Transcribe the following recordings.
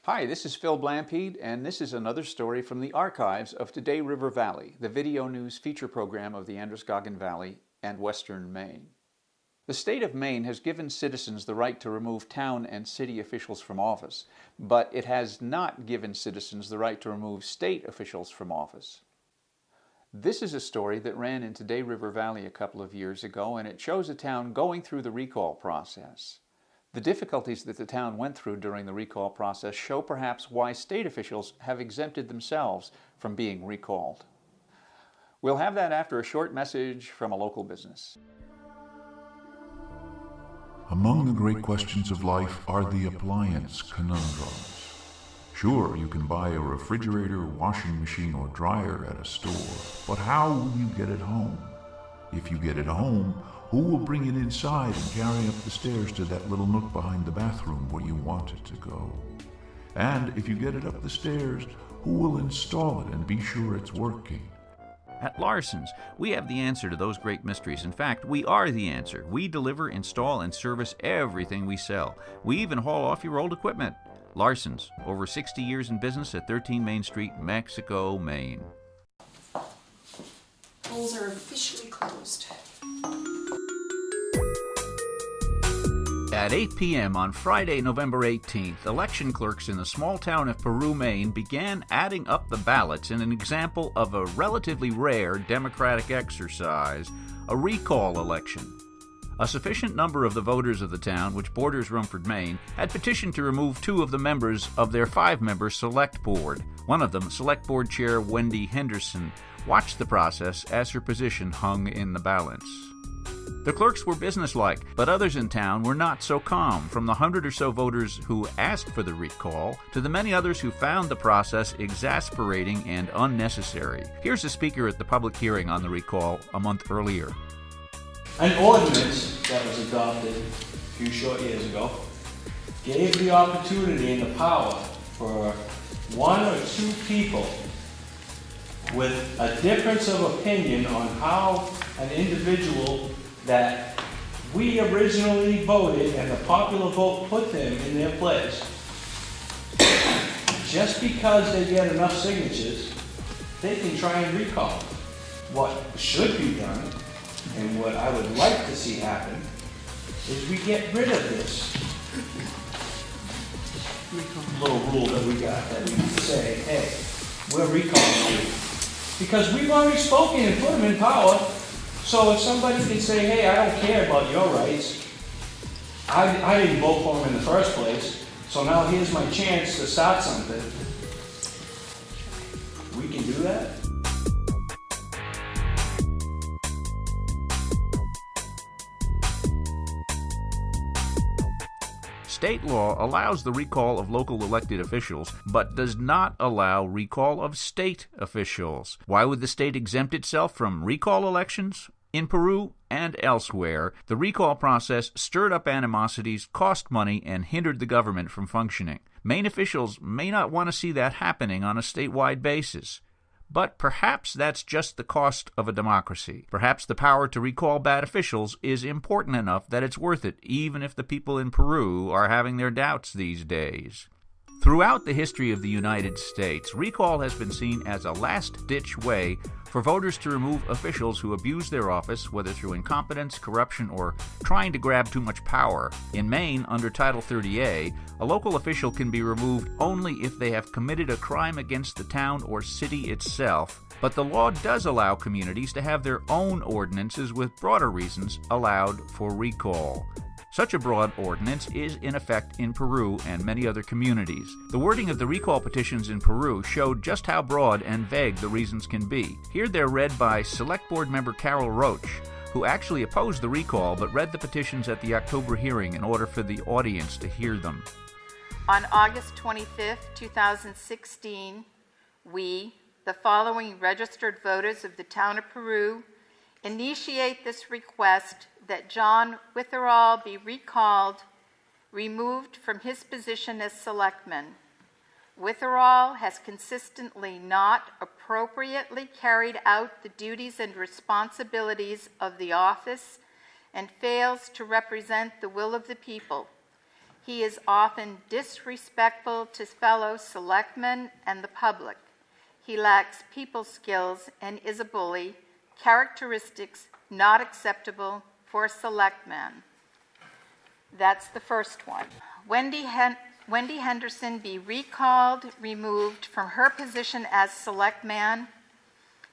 Hi, this is Phil Blampede, and this is another story from the archives of Today River Valley, the video news feature program of the Androscoggin Valley and Western Maine. The state of Maine has given citizens the right to remove town and city officials from office, but it has not given citizens the right to remove state officials from office. This is a story that ran in Today River Valley a couple of years ago, and it shows a town going through the recall process. The difficulties that the town went through during the recall process show perhaps why state officials have exempted themselves from being recalled. We'll have that after a short message from a local business. Among the great questions of life are the appliance conundrums. Sure, you can buy a refrigerator, washing machine, or dryer at a store, but how will you get it home? If you get it home, who will bring it inside and carry up the stairs to that little nook behind the bathroom where you want it to go? And if you get it up the stairs, who will install it and be sure it's working? At Larson's, we have the answer to those great mysteries. In fact, we are the answer. We deliver, install, and service everything we sell. We even haul off your old equipment. Larson's, over 60 years in business at 13 Main Street, Mexico, Maine. Polls are officially closed. At 8 p.m. on Friday, November 18th, election clerks in the small town of Peru, Maine began adding up the ballots in an example of a relatively rare democratic exercise, a recall election. A sufficient number of the voters of the town, which borders Rumford, Maine, had petitioned to remove 2 of the members of their 5-member select board. One of them, Select Board Chair Wendy Henderson, watched the process as her position hung in the balance. The clerks were businesslike, but others in town were not so calm, from the 100 or so voters who asked for the recall to the many others who found the process exasperating and unnecessary. Here's a speaker at the public hearing on the recall a month earlier. An ordinance that was adopted a few short years ago gave the opportunity and the power for 1 or 2 people with a difference of opinion on how an individual that we originally voted and the popular vote put them in their place. Just because they get enough signatures, they can try and recall. What should be done, and what I would like to see happen, is we get rid of this little rule that we got, that we say, hey, we're recalling you. Because we've already spoken and put them in power, so if somebody can say, hey, I don't care about your rights, I didn't vote for them in the first place, so now here's my chance to start something. We can do that. State law allows the recall of local elected officials, but does not allow recall of state officials. Why would the state exempt itself from recall elections? In Peru and elsewhere, the recall process stirred up animosities, cost money, and hindered the government from functioning. Maine officials may not want to see that happening on a statewide basis. But perhaps that's just the cost of a democracy. Perhaps the power to recall bad officials is important enough that it's worth it, even if the people in Peru are having their doubts these days. Throughout the history of the United States, recall has been seen as a last-ditch way for voters to remove officials who abuse their office, whether through incompetence, corruption, or trying to grab too much power. In Maine, under Title 30A, a local official can be removed only if they have committed a crime against the town or city itself, but the law does allow communities to have their own ordinances with broader reasons allowed for recall. Such a broad ordinance is in effect in Peru and many other communities. The wording of the recall petitions in Peru showed just how broad and vague the reasons can be. Here they're read by Select Board member Carol Roach, who actually opposed the recall but read the petitions at the October hearing in order for the audience to hear them. On August 25, 2016, we, the following registered voters of the town of Peru, initiate this request that John Witherall be recalled, removed from his position as selectman. Witherall has consistently not appropriately carried out the duties and responsibilities of the office and fails to represent the will of the people. He is often disrespectful to fellow selectmen and the public. He lacks people skills and is a bully, characteristics not acceptable for a selectman. That's the first one. Wendy Henderson be recalled, removed from her position as selectman.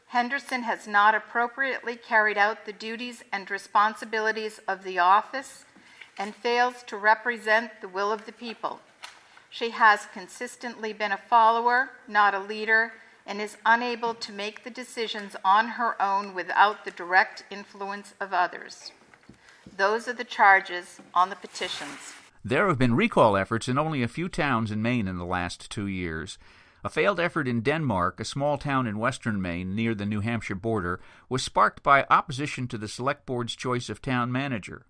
Henderson has not appropriately carried out the duties and responsibilities of the office and fails to represent the will of the people. She has consistently been a follower, not a leader, and is unable to make the decisions on her own without the direct influence of others. Those are the charges on the petitions. There have been recall efforts in only a few towns in Maine in the last 2 years. A failed effort in Denmark, a small town in western Maine near the New Hampshire border, was sparked by opposition to the Select Board's choice of town manager.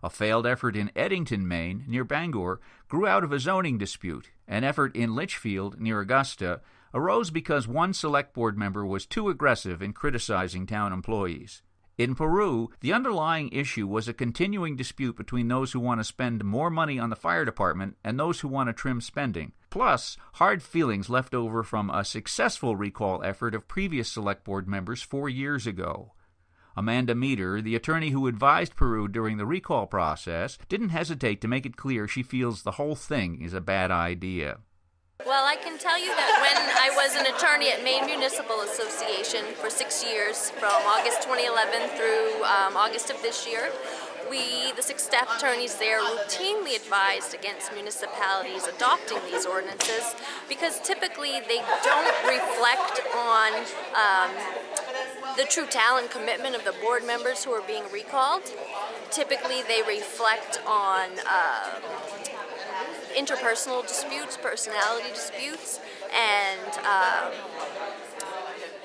A failed effort in Eddington, Maine, near Bangor, grew out of a zoning dispute. An effort in Litchfield, near Augusta, arose because one Select Board member was too aggressive in criticizing town employees. In Peru, the underlying issue was a continuing dispute between those who want to spend more money on the fire department and those who want to trim spending, plus hard feelings left over from a successful recall effort of previous Select Board members 4 years ago. Amanda Meter, the attorney who advised Peru during the recall process, didn't hesitate to make it clear she feels the whole thing is a bad idea. Well, I can tell you that when I was an attorney at Maine Municipal Association for 6 years, from August 2011 through August of this year, the 6 staff attorneys there routinely advised against municipalities adopting these ordinances because typically they don't reflect on the true talent commitment of the board members who are being recalled. Typically they reflect on interpersonal disputes, personality disputes, and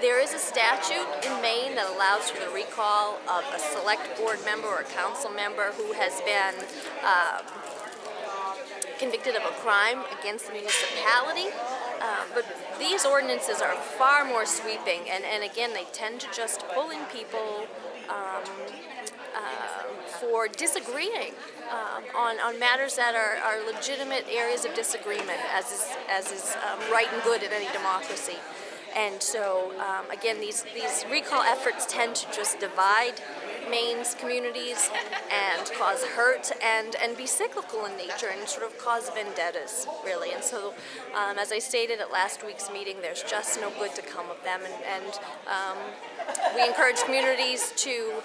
there is a statute in Maine that allows for the recall of a select board member or council member who has been convicted of a crime against the municipality. But these ordinances are far more sweeping, and again, they tend to just pull in people for disagreeing on matters that are legitimate areas of disagreement, as is right and good in any democracy. And so, again, these recall efforts tend to just divide Maine's communities and cause hurt and be cyclical in nature and sort of cause vendettas, really. And so, as I stated at last week's meeting, there's just no good to come of them. And we encourage communities to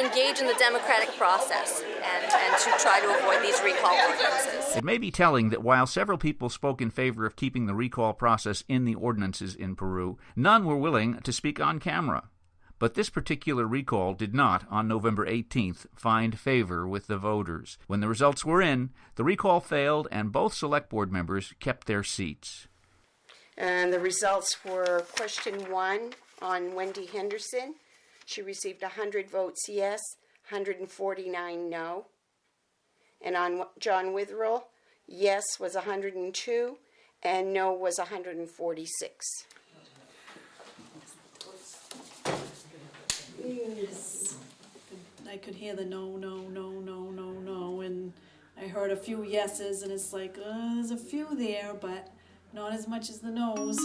engage in the democratic process and to try to avoid these recall ordinances. It may be telling that while several people spoke in favor of keeping the recall process in the ordinances in Peru, none were willing to speak on camera. But this particular recall did not, on November 18th, find favor with the voters. When the results were in, the recall failed and both Select Board members kept their seats. And the results were question 1 on Wendy Henderson. She received 100 votes yes, 149 no. And on John Witherell, yes was 102 and no was 146. Yes. I could hear the no, and I heard a few yeses, and it's like, there's a few there, but not as much as the no's.